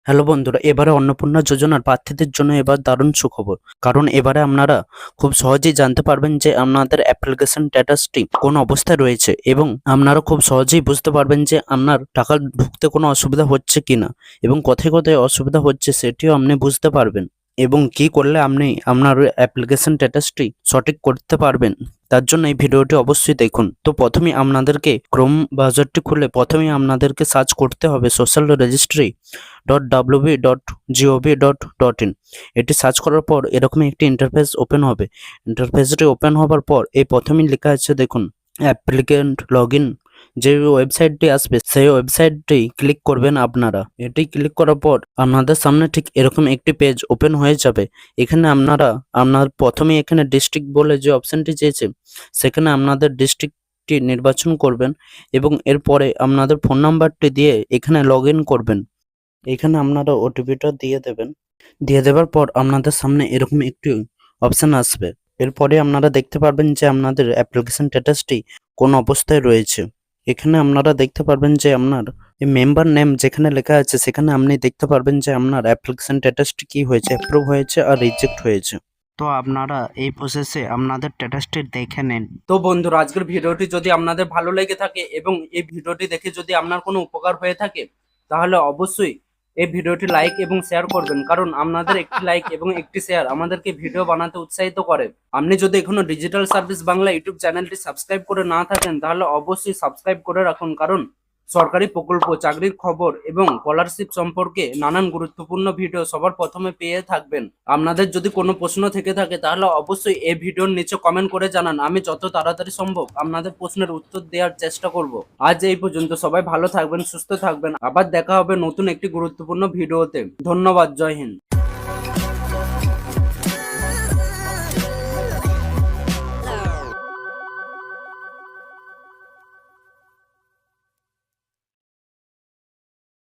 Hello বন্ধুরা, এবারে অন্নপূর্ণা যোজনার প্রার্থীদের জন্য এবার দারুণ সুখবর। কারণ এবারে আপনারা খুব সহজেই জানতে পারবেন যে আপনাদের অ্যাপ্লিকেশন স্ট্যাটাসটি কোন অবস্থায় রয়েছে এবং আপনারা খুব সহজেই বুঝতে পারবেন যে আপনার টাকা ঢুকতে কোনো অসুবিধা হচ্ছে কিনা এবং কোথায় কোথায় অসুবিধা হচ্ছে সেটিও আপনি বুঝতে পারবেন এবং কি করলে আপনি আপনার অ্যাপ্লিকেশন স্ট্যাটাসটি সঠিক করতে পারবেন। তার জন্য এই ভিডিওটি অবশ্যই দেখুন। তো প্রথমেই আপনাদেরকে ক্রোম ব্রাউজারটি খুলে প্রথমেই আপনাদেরকে সার্চ করতে হবে সোশ্যাল রেজিস্ট্রি www.gov.in। এটি সার্চ করার পর এরকম একটি ইন্টারফেস ওপেন হবে। ইন্টারফেসটি ওপেন হবার পর এই প্রথমেই লেখা আছে দেখুন অ্যাপ্লিকেন্ট লগ ইন। যে ওয়েবসাইটটি আসবে সেই ওয়েবসাইটটি ক্লিক করবেন আপনারা। এটি ক্লিক করার পর আপনাদের সামনে ঠিক এরকম একটি পেজ ওপেন হয়ে যাবে। এখানে আপনার প্রথমে এখানে ডিস্ট্রিক্ট বলে যে অপশনটি চেয়েছে সেখানে আপনাদের ডিস্ট্রিক্টটি নির্বাচন করবেন এবং এরপরে আপনাদের ফোন নাম্বারটি দিয়ে এখানে লগ ইন করবেন। এখানে আপনারা ওটিপিটা দিয়ে দেবেন। দিয়ে দেওয়ার পর আপনাদের সামনে এরকম একটি অপশন আসবে। এরপরে আপনারা দেখতে পারবেন যে আপনাদের অ্যাপ্লিকেশন স্ট্যাটাসটি কোন অবস্থায় রয়েছে। এখানে আপনারা দেখতে পারবেন যে আপনার এই মেম্বার নেম যেখানে লেখা আছে সেখানে আপনি দেখতে পারবেন যে আপনার অ্যাপ্লিকেশন স্ট্যাটাসটি কি হয়েছে, অ্যাপ্রুভ হয়েছে আর রিজেক্ট হয়েছে। তো আপনারা এই প্রসেসে আপনাদের স্ট্যাটাসটি দেখে নেন। তো বন্ধুরা, আজকের ভিডিওটি যদি আপনাদের ভালো লেগে থাকে এবং এই ভিডিওটি দেখে যদি আপনার কোনো উপকার হয়ে থাকে তাহলে অবশ্যই এই ভিডিওটি লাইক এবং শেয়ার করবেন, কারণ আপনাদের একটি লাইক এবং একটি শেয়ার আমাদেরকে ভিডিও বানাতে উৎসাহিত করে। আপনি যদি এখনো ডিজিটাল সার্ভিস বাংলা ইউটিউব চ্যানেলটি সাবস্ক্রাইব করে না থাকেন তাহলে অবশ্যই সাবস্ক্রাইব করে রাখুন, কারণ সরকারি প্রকল্প, চাকরির খবর এবং স্কলারশিপ সম্পর্কে নানান গুরুত্বপূর্ণ ভিডিও সবার প্রথমে পেয়ে থাকবেন। আপনাদের যদি কোনো প্রশ্ন থেকে থাকে তাহলে অবশ্যই এই ভিডিওর নিচে কমেন্ট করে জানান। আমি যত তাড়াতাড়ি সম্ভব আপনাদের প্রশ্নের উত্তর দেওয়ার চেষ্টা করব। আজ এই পর্যন্ত, সবাই ভালো থাকবেন, সুস্থ থাকবেন। আবার দেখা হবে নতুন একটি গুরুত্বপূর্ণ ভিডিওতে। ধন্যবাদ। জয় হিন্দ।